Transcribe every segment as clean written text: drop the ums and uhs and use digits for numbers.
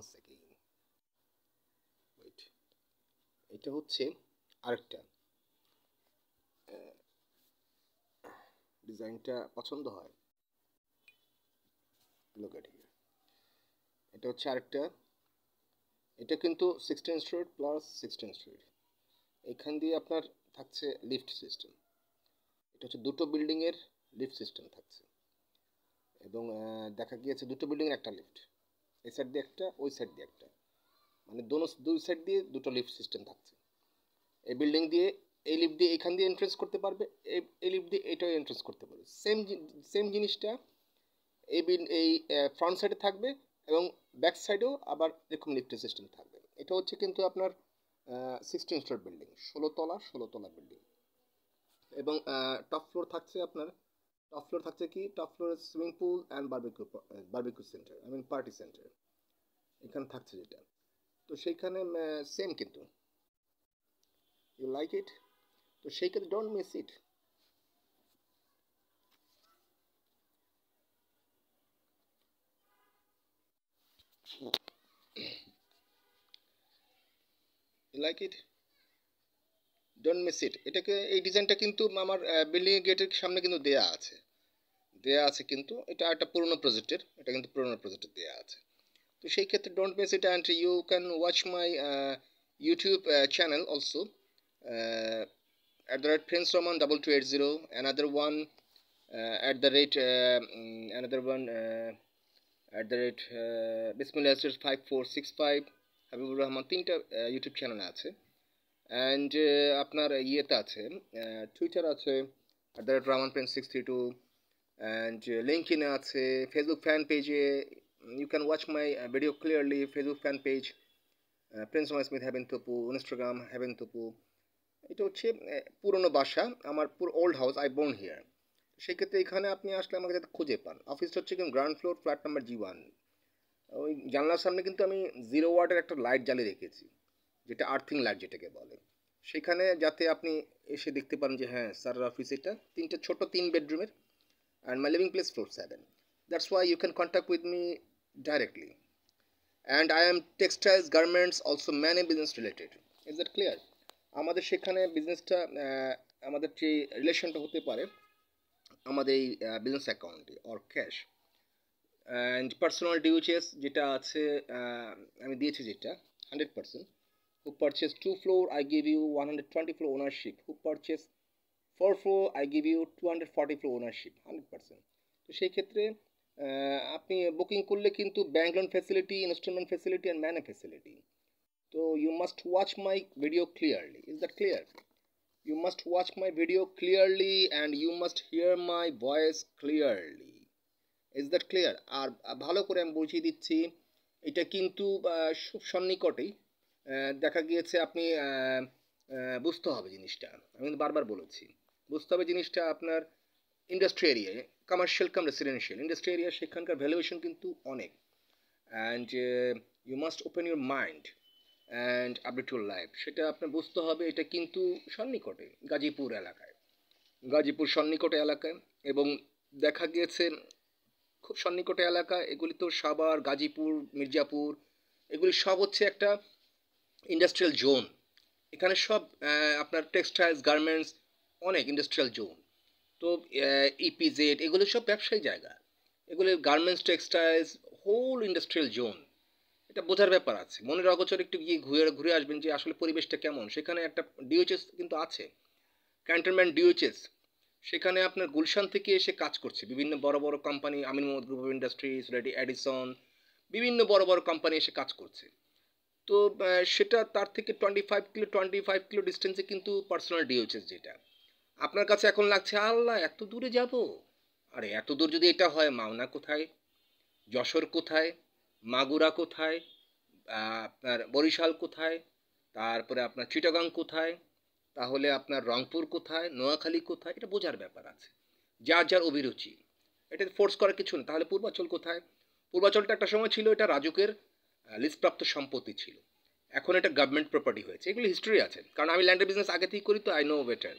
once again. Wait. এটা হচ্ছে আরেকটা ডিজাইনটা পছন্দ হয়। Look at here. এটা হচ্ছে আরেকটা, এটা কিন্তু 16 স্ট্রিট প্লাস 16 স্ট্রিট। এখান দিয়ে আপনার থাকছে লিফট সিস্টেম। এটা হচ্ছে দুটো বিল্ডিং এর লিফট সিস্টেম থাকছে, এবং দেখা গিয়েছে দুটো বিল্ডিং এর একটা লিফট, এই সাইড দিয়ে একটা, ওই সাইড দিয়ে একটা, মানে দুই সাইড দিয়ে দুটো লিফট সিস্টেম থাকছে। এই বিল্ডিং দিয়ে এই লিফট দিয়ে এখান দিয়ে এন্ট্রেন্স করতে পারবে, এই লিফট দিয়ে এটাও এন্ট্রেন্স করতে পারবে। সেম জিনিসটা এই ফ্রন্ট সাইডে থাকবে, এবং ব্যাক সাইডেও আবার এরকম লিফটের সিস্টেম থাকবে। এটা হচ্ছে কিন্তু আপনার 16 স্টোর বিল্ডিং, 16 তলা বিল্ডিং। এবং টপ ফ্লোর থাকছে আপনার, top floor swimming pool and barbecue centre, I mean party centre এখানে থাকছে যেটা। তো সেইখানে সেম কিন্তু, ইউ লাইক ইট, তো সেই ক্ষেত্রে don't miss it. You like it, don't miss it. এটাকে, এই ডিজাইনটা কিন্তু আমার বিল্ডিং গেটের সামনে কিন্তু দেয়া আছে কিন্তু এটা একটা পুরনো প্রজেক্টের, এটা কিন্তু পুরনো প্রজেক্টের দেয়া আছে। তো সেই ক্ষেত্রে don't miss it, and you can watch my YouTube channel also @Prince Roman 2280, another one Bismillah 5465, Habibur Rahman, তিনটা ইউটিউব চ্যানেল আছে। অ্যান্ড আপনার ইয়েতে আছে, টুইটার আছে @RahmanPrince632, অ্যান্ড লিঙ্কডিনে আছে, ফেসবুক ফ্যান পেজে you can watch my video clearly, Facebook fan page Prince Roman Smith Heaven Topu, Instagram Heaven Topu। এটা হচ্ছে পুরনো বাসা আমার, পুরো old house, I born here. সেক্ষেত্রে এখানে আপনি আসলে আমাকে যাতে খুঁজে পান। অফিসটা হচ্ছে কিন্তু ground floor, flat number G1। ওই জানলার সামনে কিন্তু আমি 0 ওয়াটের একটা লাইট জ্বালিয়ে রেখেছি, যেটা আর্থিং লাইট যেটাকে বলে, সেখানে যাতে আপনি এসে দেখতে পারেন যে হ্যাঁ স্যারের অফিস এটা, ছোট 3 বেডরুমের, and my living place floor 7. That's why you can contact with me directly. And I am textiles, garments, also many business related. Is that clear? আমাদের সেখানে বিজনেসটা, আমাদের যে রিলেশনটা হতে পারে আমাদের এই বিজনেস অ্যাকাউন্টে অর ক্যাশ, অ্যান্ড পার্সোনাল ডিউচেস যেটা আছে আমি দিয়েছি যেটা 100%। who purchase 2 floor I give you 120 floor ownership, who purchase 4 floor I give you 240 floor ownership 100%। তো সেই ক্ষেত্রে আপনি বুকিং করলে কিন্তু bank loan facility, installment facility and ম্যানে ফ্যাসিলিটি। তো you must watch my video clearly. Is that clear? You must watch my video clearly and you must hear my voice clearly. Is that clear? আর ভালো করে আমি বুঝিয়ে দিচ্ছি, এটা কিন্তু খুব সন্নিকটেই দেখা গিয়েছে, আপনি বুঝতে হবে জিনিসটা, আমি কিন্তু বারবার বলেছি বুঝতে হবে জিনিসটা। আপনার ইন্ডাস্ট্রি এরিয়ায়, commercial cum residential industry area, সেখানকার ভ্যালুয়েশন কিন্তু অনেক। And you must open your mind and update your life, সেটা আপনার বুঝতে হবে। এটা কিন্তু সন্নিকটে গাজীপুর এলাকায়, গাজীপুর সন্নিকটে এলাকায়, এবং দেখা গিয়েছে খুব সন্নিকটে এলাকা এগুলি। তো সাভার, গাজীপুর, মির্জাপুর, এগুলি সব হচ্ছে একটা ইন্ডাস্ট্রিয়াল জোন। এখানে সব আপনার টেক্সটাইলস, গার্মেন্টস, অনেক ইন্ডাস্ট্রিয়াল জোন। তো ইপিজেড এগুলো সব ব্যবসায়ী জায়গা, এগুলো garments, textiles, whole industrial zone. এটা বোঝার ব্যাপার আছে, মনের অগোচর একটু গিয়ে ঘুরে আসবেন যে আসলে পরিবেশটা কেমন। সেখানে একটা ডিওএইচএস কিন্তু আছে, ক্যান্টনমেন্ট ডিওএইচএস, সেখানে আপনার গুলশান থেকে এসে কাজ করছে বিভিন্ন বড় বড় company, Amin Mohammad group of industries, ready Edison, বিভিন্ন বড় বড় কোম্পানি এসে কাজ করছে। তো সেটা তার থেকে 25 কিলো ডিস্টেন্সে কিন্তু পার্সোনাল ডিওএইচএস, যেটা আপনার কাছে এখন লাগছে আল্লাহ এত দূরে যাব। আরে এত দূর যদি এটা হয়, মাওনা কোথায়, যশোর কোথায়, মাগুরা কোথায়, আপনার বরিশাল কোথায়, তারপরে আপনার চিটাগাং কোথায়, তাহলে আপনার রংপুর কোথায়, নোয়াখালী কোথায়, এটা বোঝার ব্যাপার আছে। যার যার অভিরুচি, এটা ফোর্স করার কিছু না। তাহলে পূর্বাচল কোথায়? পূর্বাচলটা একটা সময় ছিল এটা রাজুকের লিস্টপ্রাপ্ত সম্পত্তি ছিল, এখন এটা গভর্নমেন্ট প্রপার্টি হয়েছে। এগুলো হিস্ট্রি আছে, কারণ আমি ল্যান্ডের বিজনেস আগে থেকেই করি, তো আই নো বেটার।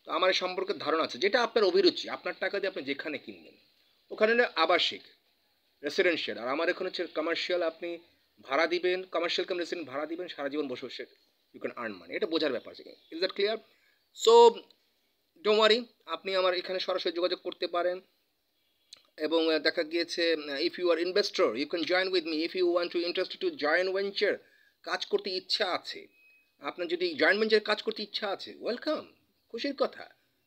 তো আমার এই সম্পর্কে ধারণা আছে। যেটা আপনার অভিরুচি, আপনার টাকা দিয়ে আপনি যেখানে কিনবেন, ওখানে আবাসিক রেসিডেন্সিয়াল, আর আমার এখানে হচ্ছে কমার্শিয়াল। আপনি ভাড়া দিবেন, কমার্শিয়াল কাম রেসিডেন্ট ভাড়া দিবেন, সারা জীবন বসে বসে ইউ ক্যান আর্ন মানি। এটা বোঝার ব্যাপার আছে। Is that clear? So don't worry, আপনি আমার এখানে সরাসরি যোগাযোগ করতে পারেন। এবং দেখা গিয়েছে if you are investor you can join with me, if you want to interested to join venture, কাজ করতে ইচ্ছা আছে, আপনার যদি জয়েন্ট ভেঞ্চার কাজ করতে ইচ্ছা আছে, ওয়েলকাম, খুশির কথা।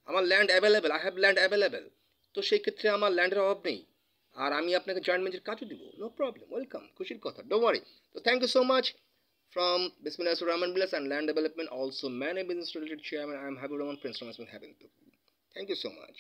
আমার land available, I have land available. তো সেই ক্ষেত্রে আমার ল্যান্ডের অভাব নেই, আর আমি আপনাকে জয়েন্ট ভেঞ্চার কাজও দিব, নো প্রবলেম, ওয়েলকাম, খুশির কথা, ডোন্ট ওয়ারি। তো thank you so much from Bismillah Rahman Billas and Land Development, also many business related chairman. I am Habib Rahman, Prince Rahman Habib. Thank you so much.